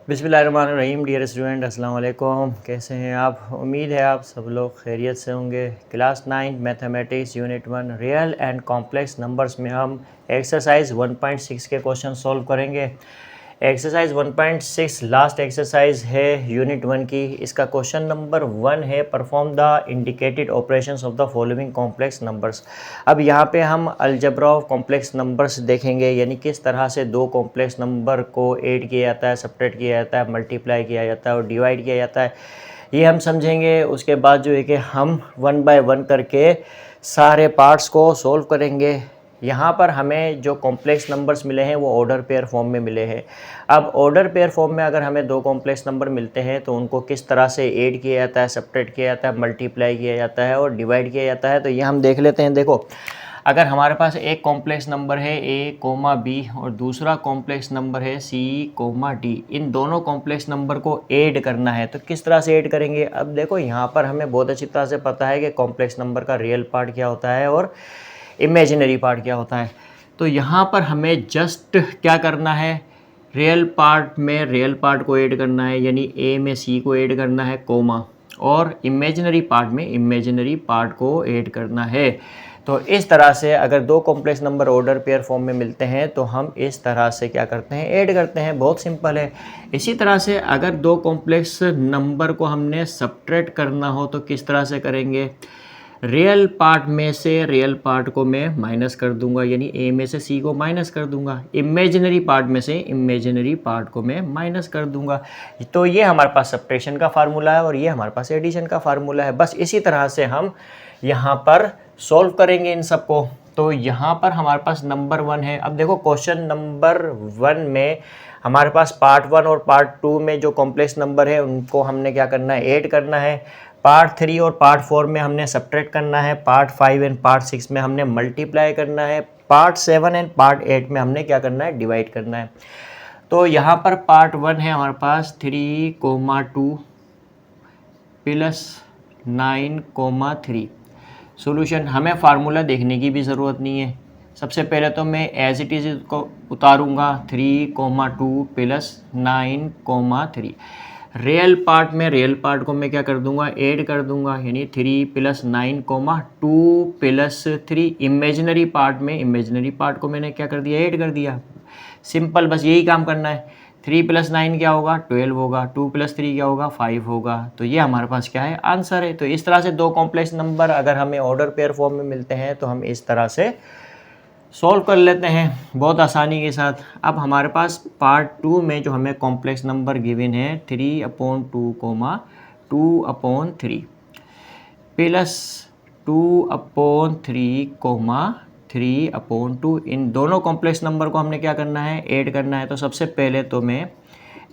बिस्मिल्लाहिर्रहमानिर्रहीम। Dear student, अस्सलाम वालेकुम। कैसे हैं आप? उम्मीद है आप सब लोग खैरियत से होंगे। Class 9 mathematics unit 1 real and complex numbers में हम एक्सरसाइज 1.6 के क्वेश्चन सॉल्व करेंगे। एक्सरसाइज 1.6 लास्ट एक्सरसाइज है यूनिट 1 की। इसका क्वेश्चन नंबर 1 है, perform the indicated operations of the following complex numbers. अब यहाँ पे हम अलजेब्रा ऑफ कॉम्प्लेक्स नंबर्स देखेंगे, यानी किस तरह से दो कॉम्प्लेक्स नंबर को ऐड किया जाता है, सब्ट्रैक्ट किया जाता है, मल्टीप्लाई किया जाता है और डिवाइड किया जाता है, ये हम समझेंगे। उसके बाद जो है कि हम 1 बाय 1 करके सारे पार्ट्स को सॉल्व करेंगे। यहाँ पर हमें जो कॉम्प्लेक्स नंबर्स मिले हैं वो ऑर्डर पेयर फॉर्म में मिले हैं। अब ऑर्डर पेयर फॉर्म में अगर हमें दो कॉम्प्लेक्स नंबर मिलते हैं तो उनको किस तरह से ऐड किया जाता है, सब्ट्रैक्ट किया जाता है, मल्टीप्लाई किया जाता है और डिवाइड किया जाता है, तो ये हम देख लेते हैं। देखो, अगर हमारे पास एक कॉम्प्लेक्स नंबर है a, b और दूसरा कॉम्प्लेक्स नंबर है c, d, इन दोनों कॉम्प्लेक्स नंबर को ऐड करना है तो किस तरह से ऐड करेंगे? अब देखो, यहाँ पर हमें बहुत अच्छी तरह से पता है कि कॉम्प्लेक्स नंबर का रियल पार्ट क्या होता है और इमेजिनरी पार्ट क्या होता है। तो यहाँ पर हमें जस्ट क्या करना है, रियल पार्ट में रियल पार्ट को ऐड करना है, यानी a में c को ऐड करना है, कोमा, और इमेजिनरी पार्ट में इमेजिनरी पार्ट को ऐड करना है। तो इस तरह से अगर दो complex number order pair form में मिलते हैं तो हम इस तरह से क्या करते हैं, ऐड करते हैं। बहुत सिंपल है। इसी तरह से अगर दो कॉम्प्लेक्स नंबर को हमने सब्ट्रैक्ट करना हो तो किस तरह से करेंगे? रियल पार्ट में से रियल पार्ट को मैं माइनस कर दूंगा, यानी a में से c को माइनस कर दूंगा। इमेजिनरी पार्ट में से इमेजिनरी पार्ट को मैं माइनस कर दूंगा। तो ये हमारे पास सब्ट्रैक्शन का फार्मूला है और ये हमारे पास एडिशन का फार्मूला है। बस इसी तरह से हम यहाँ पर सॉल्व करेंगे इन सबको। तो यहाँ पर हमारे पास नंबर 1 है। अब देखो, क्वेश्चन नंबर 1 में हमारे पास पार्ट 1 और पार्ट 2 में जो कॉम्प्लेक्स नंबर है उनको हमने क्या करना है, ऐड करना है। पार्ट 3 और पार्ट 4 में हमने सब्ट्रैक्ट करना है। पार्ट 5 एंड पार्ट 6 में हमने मल्टीप्लाई करना है। पार्ट 7 एंड पार्ट 8 में हमने क्या करना है, डिवाइड करना है। तो यहाँ पर पार्ट 1 है हमारे पास 3,2 प्लस 9,3। सॉल्यूशन, हमें फार्मूला देखने की भी ज़रूरत नहीं है। सबसे पहले तो मैं एज इट इज़ को उतारूँगा, 3,2 प्लस 9,3। रियल पार्ट में रियल पार्ट को मैं क्या कर दूंगा, ऐड कर दूंगा, यानी 3 प्लस 9, 2 प्लस 3। इमेजिनरी पार्ट में इमेजिनरी पार्ट को मैंने क्या कर दिया, ऐड कर दिया। सिंपल, बस यही काम करना है। 3 प्लस 9 क्या होगा, 12 होगा। 2 प्लस 3 क्या होगा, 5 होगा। तो ये हमारे पास क्या है, आंसर है। तो इस तरह से दो कॉम्प्लेक्स नंबर अगर हमें ऑर्डर पेयर फॉर्म में मिलते हैं तो हम इस तरह से सॉल्व कर लेते हैं बहुत आसानी के साथ। अब हमारे पास पार्ट 2 में जो हमें कॉम्प्लेक्स नंबर गिवन है 3/2, 2/3 प्लस 2/3, 3/2, इन दोनों कॉम्प्लेक्स नंबर को हमने क्या करना है, ऐड करना है। तो सबसे पहले तो मैं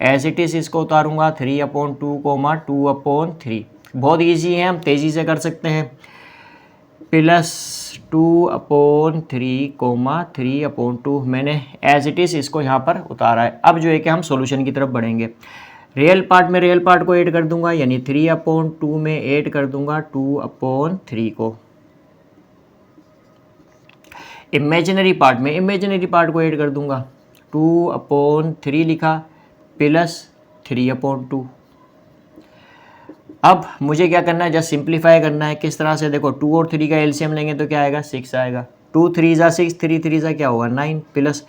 एज इट इज़ इसको उतारूंगा, 3/2, 2/3। बहुत ईजी है, हम तेज़ी से कर सकते हैं। प्लस 2/3, 3/2, मैंने एज इट इज़ इसको यहाँ पर उतारा है। अब जो है कि हम सॉल्यूशन की तरफ बढ़ेंगे। रियल पार्ट में रियल पार्ट को ऐड कर दूंगा, यानी 3/2 में ऐड कर दूंगा 2/3 को। इमेजिनरी पार्ट में इमेजिनरी पार्ट को ऐड कर दूंगा, 2/3 लिखा प्लस 3/2। अब मुझे क्या करना है, जस्ट सिंप्लीफाई करना है। किस तरह से? देखो, 2 और 3 का एलसीएम लेंगे तो क्या आएगा, 6 आएगा। 2 3 ज़ा 6, 3 3 ज़ा क्या होगा, 9, प्लस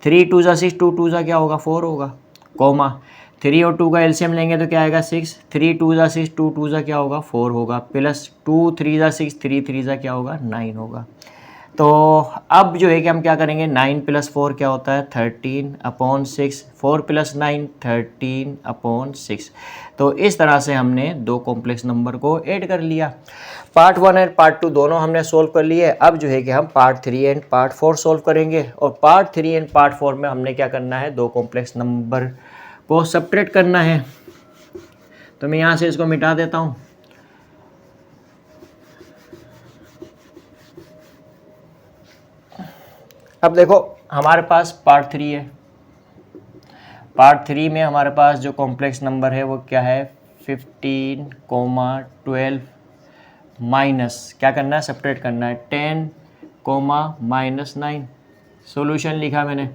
3 2 ज़ा 6, 2 2 ज़ा क्या होगा, 4 होगा, कॉमा 3 और 2 का एलसीएम लेंगे तो क्या आएगा, 6, 3 2 ज़ा 6, 2 2 ज़ा क्या होगा, 4 होगा, प्लस 2 3 ज़ा 6, 3 3 ज़ा क्या होगा, 9 होगा। तो अब जो है कि हम क्या करेंगे, 9 प्लस 4 क्या होता है, 13/6, 4 प्लस 9, 13/6। तो इस तरह से हमने दो कॉम्प्लेक्स नंबर को ऐड कर लिया। पार्ट 1 एंड पार्ट 2 दोनों हमने सोल्व कर लिए। अब जो है कि हम पार्ट 3 एंड पार्ट 4 सोल्व करेंगे। और पार्ट 3 एंड पार्ट 4 में हमने क्या करना है, दो कॉम्प्लेक्स नंबर को सब्ट्रैक्ट करना है। तो मैं यहाँ से इसको मिटा देता हूँ। अब देखो, हमारे पास पार्ट 3 है। पार्ट 3 में हमारे पास जो कॉम्प्लेक्स नंबर है वो क्या है, 15, 12 माइनस क्या करना है, सेपरेट करना है, 10, -9। सॉल्यूशन लिखा मैंने।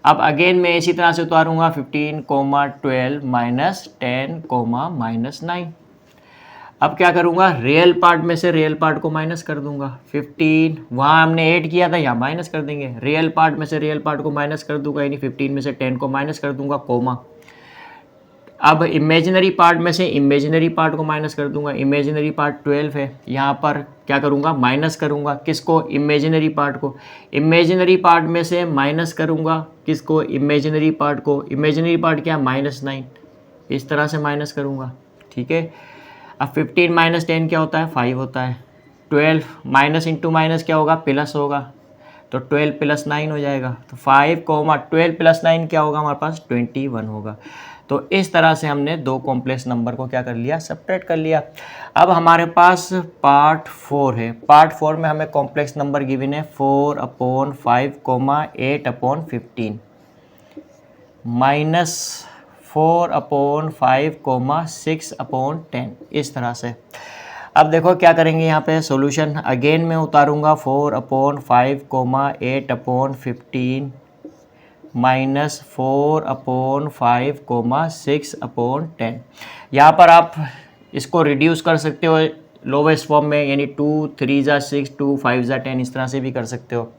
अब अगेन मैं इसी तरह से उतारूंगा 15, 12 माइनस 10, माइनस 9। अब क्या करूंगा, रियल पार्ट में से रियल पार्ट को माइनस कर दूंगा। 15 वहाँ हमने ऐड किया था, यहाँ माइनस कर देंगे। रियल पार्ट में से रियल पार्ट को माइनस कर दूंगा, यानी 15 में से 10 को माइनस कर दूंगा, कोमा। अब इमेजिनरी पार्ट में से इमेजिनरी पार्ट को माइनस कर दूंगा। इमेजिनरी पार्ट 12 है, यहाँ पर क्या करूँगा, माइनस करूँगा। किसको, इमेजिनरी पार्ट को। इमेजिनरी पार्ट में से माइनस करूँगा किसको, इमेजिनरी पार्ट को। इमेजिनरी पार्ट क्या, -9, इस तरह से माइनस करूँगा, ठीक है। अब 15 माइनस 10 क्या होता है, 5 होता है। 12 माइनस इंटू माइनस क्या होगा, प्लस होगा, तो 12 + 9 हो जाएगा। तो 5, 12 + 9 क्या होगा हमारे पास, 21 होगा। तो इस तरह से हमने दो कॉम्प्लेक्स नंबर को क्या कर लिया, सब्ट्रैक्ट कर लिया। अब हमारे पास पार्ट 4 है। पार्ट 4 में हमें कॉम्प्लेक्स नंबर गिवन है 4/5, 8/15 माइनस 4/5, 6/10, इस तरह से। अब देखो क्या करेंगे यहाँ पे सॉल्यूशन। अगेन मैं उतारूंगा 4/5, 8/15 माइनस 4/5, 6/10। यहाँ पर आप इसको रिड्यूस कर सकते हो लोवेस्ट फॉर्म में, यानी 2 3 ज़ा 6, 2 5 ज़ा 10, इस तरह से भी कर सकते हो।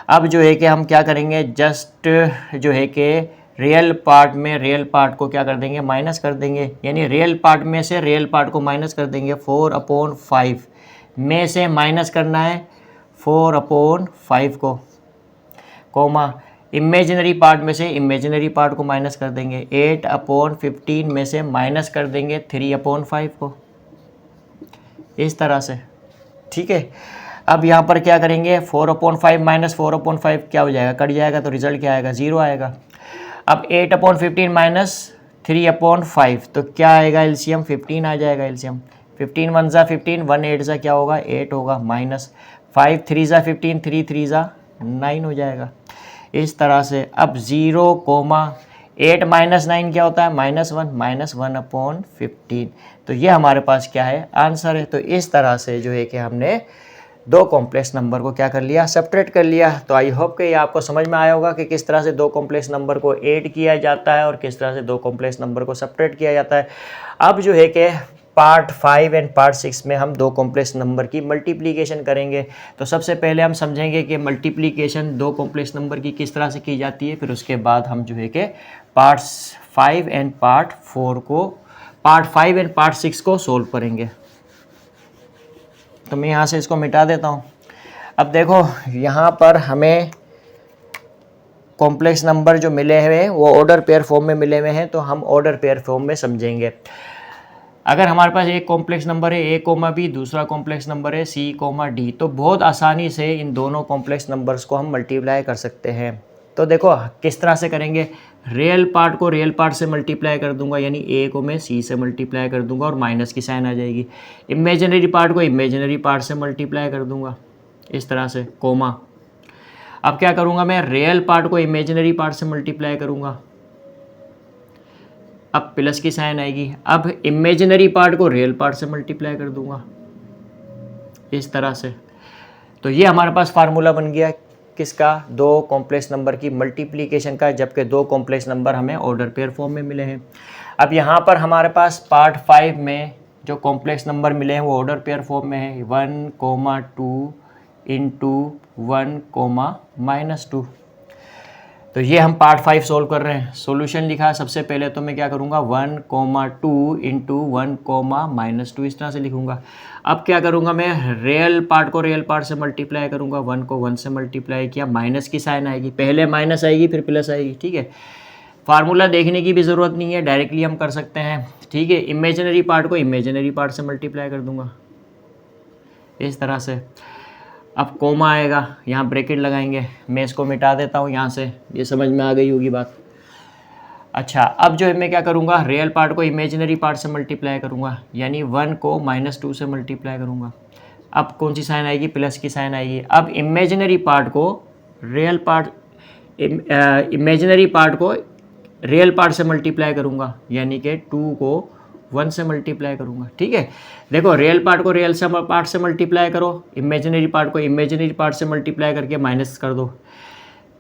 अब जो है कि हम क्या करेंगे, जस्ट जो है कि रियल पार्ट में रियल पार्ट को क्या कर देंगे, माइनस कर देंगे, यानी रियल पार्ट में से रियल पार्ट को माइनस कर देंगे। 4/5 में से माइनस करना है 4/5 को, कोमा इमेजिनरी पार्ट में से इमेजिनरी पार्ट को माइनस कर देंगे। 8/15 में से माइनस कर देंगे 3/5 को, इस तरह से, ठीक है। अब यहाँ पर क्या करेंगे, 4/5 माइनस 4/5 क्या हो जाएगा, कट जाएगा, तो रिजल्ट क्या आएगा, 0 आएगा। अब 8/15 माइनस 3/5, तो क्या आएगा एलसीएम, 15 आ जाएगा एलसीएम। 15 1 ज़ा 15, 1 8 ज़ा क्या होगा, 8 होगा, माइनस 5 3 ज़ा 15, 3 3 ज़ा 9 हो जाएगा, इस तरह से। अब 0, 8 माइनस 9 क्या होता है, -1, -1/15। तो ये हमारे पास क्या है, आंसर है। तो इस तरह से जो है कि हमने दो कॉम्प्लेक्स नंबर को क्या कर लिया, सब्ट्रैक्ट कर लिया। तो आई होप कि ये आपको समझ में आया होगा कि किस तरह से दो कॉम्प्लेक्स नंबर को ऐड किया जाता है और किस तरह से दो कॉम्प्लेक्स नंबर को सब्ट्रैक्ट किया जाता है। अब जो है कि पार्ट 5 एंड पार्ट 6 में हम दो कॉम्प्लेक्स नंबर की मल्टीप्लिकेशन करेंगे। तो सबसे पहले हम समझेंगे कि मल्टीप्लिकेशन दो कॉम्प्लेक्स नंबर की किस तरह से की जाती है, फिर उसके बाद हम जो है कि पार्ट 5 एंड पार्ट 6 को सोल्व करेंगे। तो मैं यहाँ से इसको मिटा देता हूँ। अब देखो यहाँ पर हमें कॉम्प्लेक्स नंबर जो मिले हुए हैं वो ऑर्डर पेयर फॉर्म में मिले हुए हैं, तो हम ऑर्डर पेयर फॉर्म में समझेंगे। अगर हमारे पास एक कॉम्प्लेक्स नंबर है A, B, दूसरा कॉम्प्लेक्स नंबर है C, D, तो बहुत आसानी से इन दोनों कॉम्प्लेक्स नंबर्स को हम मल्टीप्लाई कर सकते हैं। तो देखो किस तरह से करेंगे, रियल पार्ट को रियल पार्ट से मल्टीप्लाई कर दूंगा, यानी A को मैं C से मल्टीप्लाई कर दूंगा और माइनस की साइन आ जाएगी। इमेजिनरी पार्ट को इमेजिनरी पार्ट से मल्टीप्लाई कर दूंगा, इस तरह से, कोमा। अब क्या करूंगा, मैं रियल पार्ट को इमेजिनरी पार्ट से मल्टीप्लाई करूंगा, अब प्लस की साइन आएगी। अब इमेजिनरी पार्ट को रियल पार्ट से मल्टीप्लाई कर दूंगा, इस तरह से। तो ये हमारे पास फार्मूला बन गया किसका, दो कॉम्प्लेक्स नंबर की मल्टीप्लिकेशन का, जबकि दो कॉम्प्लेक्स नंबर हमें ऑर्डर पेयर फॉर्म में मिले हैं। अब यहाँ पर हमारे पास पार्ट 5 में जो कॉम्प्लेक्स नंबर मिले हैं वो ऑर्डर पेयर फॉर्म में है, 1, 2 इंटू 1, -2। तो ये हम पार्ट 5 सोल्व कर रहे हैं। सॉल्यूशन लिखा है, सबसे पहले तो मैं क्या करूँगा, 1, 2 इंटू 1, -2, इस तरह से लिखूँगा। अब क्या करूँगा, मैं रियल पार्ट को रियल पार्ट से मल्टीप्लाई करूँगा, 1 को 1 से मल्टीप्लाई किया, माइनस की साइन आएगी, पहले माइनस आएगी फिर प्लस आएगी, ठीक है। फार्मूला देखने की भी ज़रूरत नहीं है, डायरेक्टली हम कर सकते हैं, ठीक है। इमेजिनरी पार्ट को इमेजिनरी पार्ट से मल्टीप्लाई कर दूँगा, इस तरह से। अब कोमा आएगा, यहाँ ब्रैकेट लगाएंगे, मैं इसको मिटा देता हूँ यहाँ से, ये समझ में आ गई होगी बात। अच्छा, अब जो है मैं क्या करूँगा, रियल पार्ट को इमेजिनरी पार्ट से मल्टीप्लाई करूँगा, यानी 1 को -2 से मल्टीप्लाई करूँगा। अब कौन सी साइन आएगी, प्लस की साइन आएगी। अब इमेजिनरी पार्ट को रियल पार्ट से मल्टीप्लाई करूँगा, यानी कि 2 को 1 से मल्टीप्लाई करूँगा, ठीक है। देखो रियल पार्ट को रियल पार्ट से मल्टीप्लाई करो, इमेजिनरी पार्ट को इमेजिनरी पार्ट से मल्टीप्लाई करके माइनस कर दो।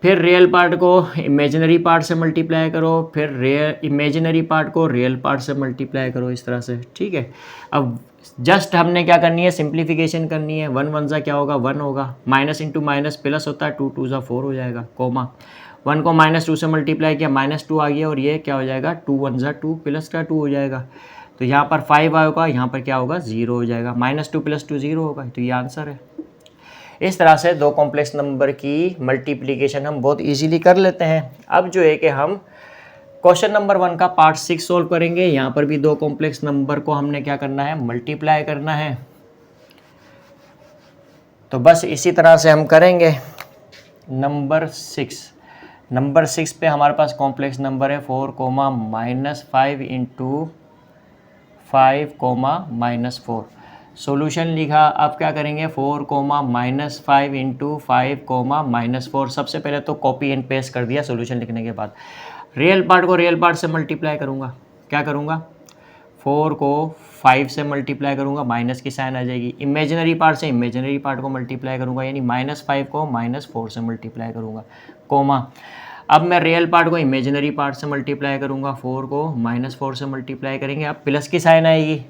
फिर रियल पार्ट को इमेजिनरी पार्ट से मल्टीप्लाई करो, फिर इमेजिनरी पार्ट को रियल पार्ट से मल्टीप्लाई करो, इस तरह से, ठीक है। अब जस्ट हमने क्या करनी है, सिंप्लीफिकेशन करनी है। 1 1 ज़ा क्या होगा, 1 होगा, माइनस इंटू माइनस प्लस होता है, 2 2 ज़ा 4 हो जाएगा, कोमा 1 को -2 से मल्टीप्लाई किया, -2 आ गया, और ये क्या हो जाएगा, 2 1 ज़ा 2 प्लस का 2 हो जाएगा। तो यहाँ पर 5 आएगा, यहाँ पर क्या होगा, 0 हो जाएगा, -2 + 2 0 होगा, तो ये आंसर है। इस तरह से दो कॉम्प्लेक्स नंबर की मल्टीप्लिकेशन हम बहुत इजीली कर लेते हैं। अब जो है कि हम क्वेश्चन नंबर 1 का पार्ट 6 सोल्व करेंगे। यहाँ पर भी दो कॉम्प्लेक्स नंबर को हमने क्या करना है, मल्टीप्लाई करना है। तो बस इसी तरह से हम करेंगे। नंबर 6 पे हमारे पास कॉम्प्लेक्स नंबर है 4, -5 इंटू 5, -4। सॉल्यूशन लिखा। अब क्या करेंगे, 4, -5 इंटू 5, -4। सबसे पहले तो कॉपी एंड पेस्ट कर दिया सॉल्यूशन लिखने के बाद। रियल पार्ट को रियल पार्ट से मल्टीप्लाई करूँगा। क्या करूँगा, 4 को 5 से मल्टीप्लाई करूँगा, माइनस की साइन आ जाएगी। इमेजिनरी पार्ट से इमेजिनरी पार्ट को मल्टीप्लाई करूँगा, यानी -5 को -4 से मल्टीप्लाई करूँगा, कोमा। अब मैं रियल पार्ट को इमेजिनरी पार्ट से मल्टीप्लाई करूँगा, 4 को -4 से मल्टीप्लाई करेंगे, अब प्लस की साइन आएगी।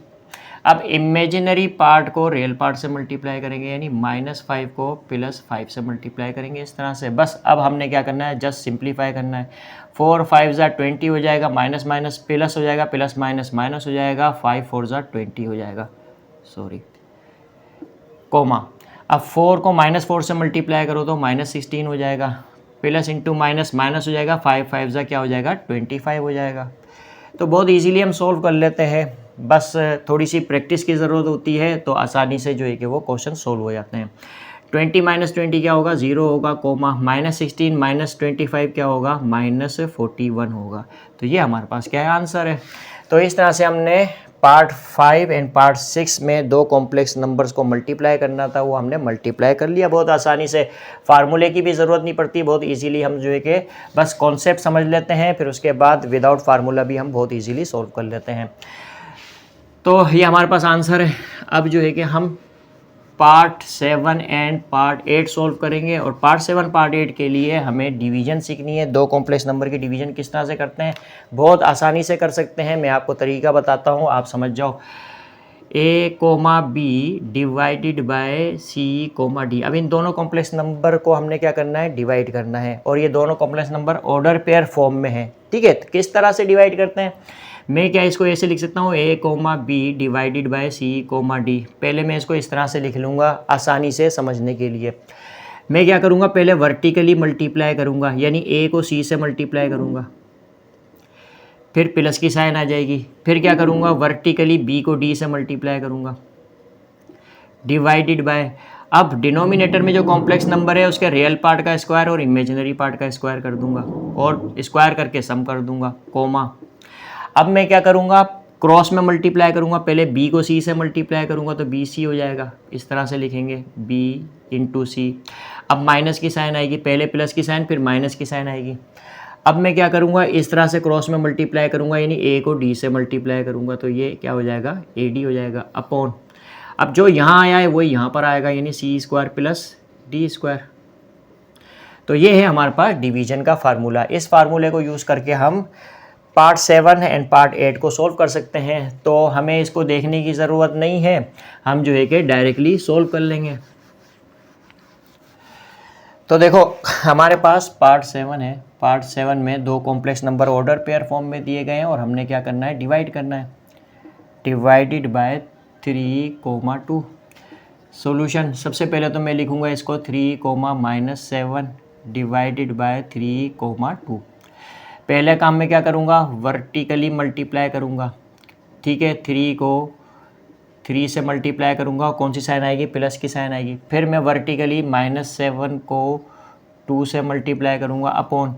अब इमेजिनरी पार्ट को रियल पार्ट से मल्टीप्लाई करेंगे, यानी -5 को +5 से मल्टीप्लाई करेंगे, इस तरह से। बस अब हमने क्या करना है, जस्ट सिंप्लीफाई करना है। 4 5 ज़ा 20 हो जाएगा, माइनस माइनस प्लस हो जाएगा, प्लस माइनस माइनस हो जाएगा, 5 4 ज़ा 20 हो जाएगा, सॉरी, कोमा। अब 4 को -4 से मल्टीप्लाई करो तो -16 हो जाएगा, प्लस इंटू माइनस माइनस हो जाएगा, 5 5 ज़ा क्या हो जाएगा, 25 हो जाएगा। तो बहुत इजीली हम सोल्व कर लेते हैं। बस थोड़ी सी प्रैक्टिस की ज़रूरत होती है, तो आसानी से जो है कि वो क्वेश्चन सोल्व हो जाते हैं। 20 - 20 क्या होगा, 0 होगा, कोमा, -16 - 25 क्या होगा, -41 होगा। तो ये हमारे पास क्या है, आंसर है। तो इस तरह से हमने पार्ट 5 एंड पार्ट 6 में दो कॉम्प्लेक्स नंबर्स को मल्टीप्लाई करना था, वो हमने मल्टीप्लाई कर लिया बहुत आसानी से। फार्मूले की भी ज़रूरत नहीं पड़ती, बहुत इजीली हम जो है कि बस कॉन्सेप्ट समझ लेते हैं, फिर उसके बाद विदाउट फार्मूला भी हम बहुत इजीली सॉल्व कर लेते हैं। तो ये हमारे पास आंसर है। अब जो है कि हम पार्ट 7 एंड पार्ट 8 सोल्व करेंगे, और पार्ट 7 पार्ट 8 के लिए हमें डिवीजन सीखनी है। दो कॉम्प्लेक्स नंबर की डिवीजन किस तरह से करते हैं, बहुत आसानी से कर सकते हैं। मैं आपको तरीका बताता हूँ, आप समझ जाओ। A, B divided by C, D। अब इन दोनों कॉम्प्लेक्स नंबर को हमने क्या करना है, डिवाइड करना है, और ये दोनों complex number order pair form में है, ठीक है। तो किस तरह से डिवाइड करते हैं, मैं क्या इसको ऐसे लिख सकता हूँ, A, B divided by C, D। पहले मैं इसको इस तरह से लिख लूँगा आसानी से समझने के लिए। मैं क्या करूँगा, पहले वर्टिकली मल्टीप्लाई करूँगा, यानी A को C से मल्टीप्लाई करूँगा, फिर प्लस की साइन आ जाएगी। फिर क्या करूँगा, वर्टिकली B को D से मल्टीप्लाई करूँगा, डिवाइडेड बाय। अब डिनोमिनेटर में जो कॉम्प्लेक्स नंबर है उसके रियल पार्ट का स्क्वायर और इमेजिनरी पार्ट का स्क्वायर कर दूंगा, और स्क्वायर करके सम कर दूंगा, कोमा। अब मैं क्या करूँगा, क्रॉस में मल्टीप्लाई करूँगा, पहले B को C से मल्टीप्लाई करूँगा तो BC हो जाएगा, इस तरह से लिखेंगे, B इंटू C। अब माइनस की साइन आएगी, पहले प्लस की साइन फिर माइनस की साइन आएगी। अब मैं क्या करूँगा, इस तरह से क्रॉस में मल्टीप्लाई करूँगा, यानी A को D से मल्टीप्लाई करूँगा, तो ये क्या हो जाएगा, AD हो जाएगा, अपॉन। अब जो यहाँ आया है वही यहाँ पर आएगा, यानी C² + D²। तो ये है हमारे पास डिवीजन का फार्मूला। इस फार्मूले को यूज़ करके हम पार्ट 7 एंड पार्ट 8 को सोल्व कर सकते हैं। तो हमें इसको देखने की ज़रूरत नहीं है, हम जो है कि डायरेक्टली सोल्व कर लेंगे। तो देखो हमारे पास पार्ट 7 है। पार्ट 7 में दो complex number order pair form में दिए गए हैं, और हमने क्या करना है, डिवाइड करना है, डिवाइडेड बाय 3, 2। सॉल्यूशन सबसे पहले तो मैं लिखूंगा इसको 3, -7 डिवाइडेड बाय 3, 2। पहले काम में क्या करूंगा, वर्टिकली मल्टीप्लाई करूंगा, ठीक है। 3 को 3 से मल्टीप्लाई करूंगा, कौन सी साइन आएगी, प्लस की साइन आएगी। फिर मैं वर्टिकली -7 को 2 से मल्टीप्लाई करूंगा, अपॉन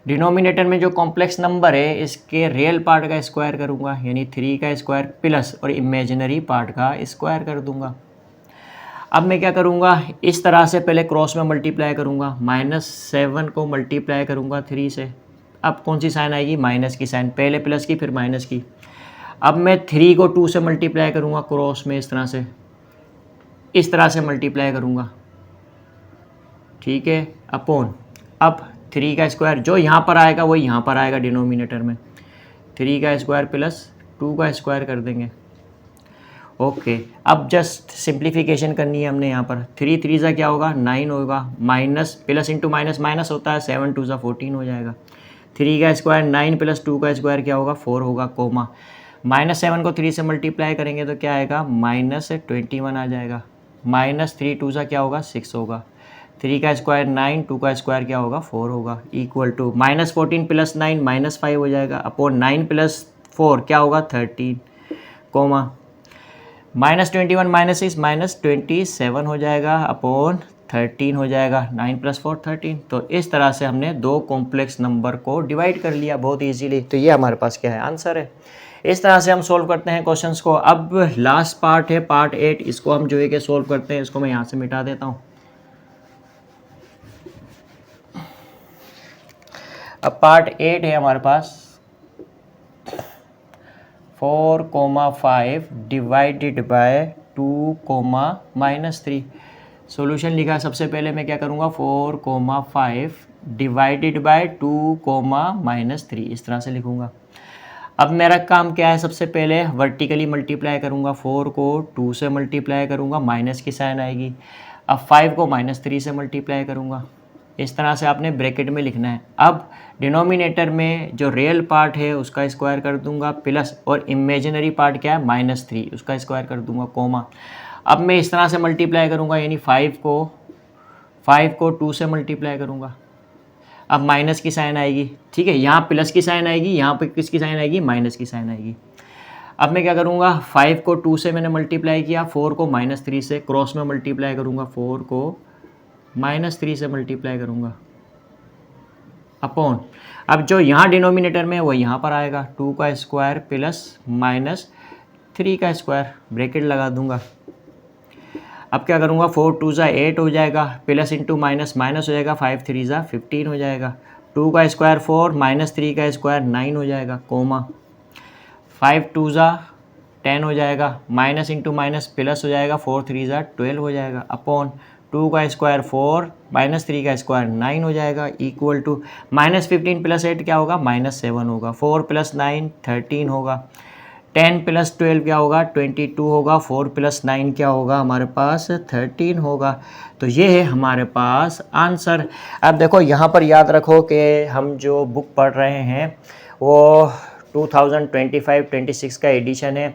डिनोमिनेटर में जो कॉम्प्लेक्स नंबर है इसके रियल पार्ट का स्क्वायर करूंगा, यानी 3 का स्क्वायर प्लस और इमेजिनरी पार्ट का स्क्वायर कर दूंगा। अब मैं क्या करूंगा, इस तरह से पहले क्रॉस में मल्टीप्लाई करूंगा, -7 को मल्टीप्लाई करूंगा 3 से। अब कौन सी साइन आएगी, माइनस की साइन, पहले प्लस की फिर माइनस की। अब मैं 3 को 2 से मल्टीप्लाई करूंगा क्रॉस में, इस तरह से मल्टीप्लाई करूंगा, ठीक है, अपॉन। अब 3 का स्क्वायर जो यहाँ पर आएगा वही यहाँ पर आएगा डिनोमिनेटर में, 3 का स्क्वायर प्लस 2 का स्क्वायर कर देंगे। ओके, अब जस्ट सिंप्लीफिकेशन करनी है हमने यहाँ पर। 3 3 ज़ा क्या होगा 9 होगा, minus plus into minus minus होता है, 7 2 ज़ा 14 हो जाएगा। 3 का स्क्वायर 9 प्लस 2 का स्क्वायर क्या होगा 4 होगा, कोमा -7 को 3 से मल्टीप्लाई करेंगे तो क्या आएगा -21 आ जाएगा। -3 2 ज़ा क्या होगा 6 होगा। 3 का स्क्वायर 9, 2 का स्क्वायर क्या होगा 4 होगा, इक्वल टू -14 प्लस 9 -5 हो जाएगा, अपॉन 9 प्लस 4 क्या होगा 13, कोमा -21 -6 -27 हो जाएगा, अपॉन 13 हो जाएगा, 9 प्लस 4 13। तो इस तरह से हमने दो कॉम्प्लेक्स नंबर को डिवाइड कर लिया बहुत इजीली। तो ये हमारे पास क्या है आंसर है। इस तरह से हम सोल्व करते हैं क्वेश्चंस को। अब लास्ट पार्ट है पार्ट 8, इसको हम जो है कि सोल्व करते हैं। इसको मैं यहाँ से मिटा देता हूँ। अब पार्ट 8 है हमारे पास 4,5 डिवाइडेड बाय 2,-3। सॉल्यूशन लिखा सबसे पहले मैं क्या करूँगा 4,5 डिवाइडेड बाय 2,-3 इस तरह से लिखूँगा। अब मेरा काम क्या है, सबसे पहले वर्टिकली मल्टीप्लाई करूँगा, 4 को 2 से मल्टीप्लाई करूँगा, माइनस की साइन आएगी। अब 5 को -3 से मल्टीप्लाई करूँगा। इस तरह से आपने ब्रैकेट में लिखना है। अब डिनोमिनेटर में जो रियल पार्ट है उसका स्क्वायर कर दूंगा, प्लस और इमेजिनरी पार्ट क्या है -3 उसका स्क्वायर कर दूंगा, कोमा। अब मैं इस तरह से मल्टीप्लाई करूंगा, यानी 5 को 2 से मल्टीप्लाई करूंगा। अब माइनस की साइन आएगी, ठीक है, यहाँ प्लस की साइन आएगी, यहाँ पे किसकी साइन आएगी माइनस की साइन आएगी। अब मैं क्या करूँगा 5 को 2 से मैंने मल्टीप्लाई किया, 4 को -3 से क्रॉस में मल्टीप्लाई करूँगा, 4 को -3 से मल्टीप्लाई करूँगा, अपॉन अब जो यहाँ डिनोमिनेटर में है वो यहाँ पर आएगा, 2 का स्क्वायर प्लस -3 का स्क्वायर, ब्रैकेट लगा दूंगा। अब क्या करूँगा 4 2 ज़ा 8 हो जाएगा, प्लस इंटू माइनस माइनस हो जाएगा, 5 3 ज़ा 15 हो जाएगा। 2 का स्क्वायर 4 -3 का स्क्वायर 9 हो जाएगा, कोमा 5 2 ज़ा 10 हो जाएगा, माइनस इंटू माइनस प्लस हो जाएगा, 4 3 ज़ा 12 हो जाएगा, अपॉन 2 का स्क्वायर 4 -3 का स्क्वायर 9 हो जाएगा, इक्वल टू -15 प्लस 8 क्या होगा -7 होगा, 4 प्लस 9 13 होगा, 10 प्लस 12 क्या होगा 22 होगा, 4 प्लस 9 क्या होगा हमारे पास 13 होगा। तो ये है हमारे पास आंसर। अब देखो यहाँ पर याद रखो कि हम जो बुक पढ़ रहे हैं वो 2025-26 का एडिशन है।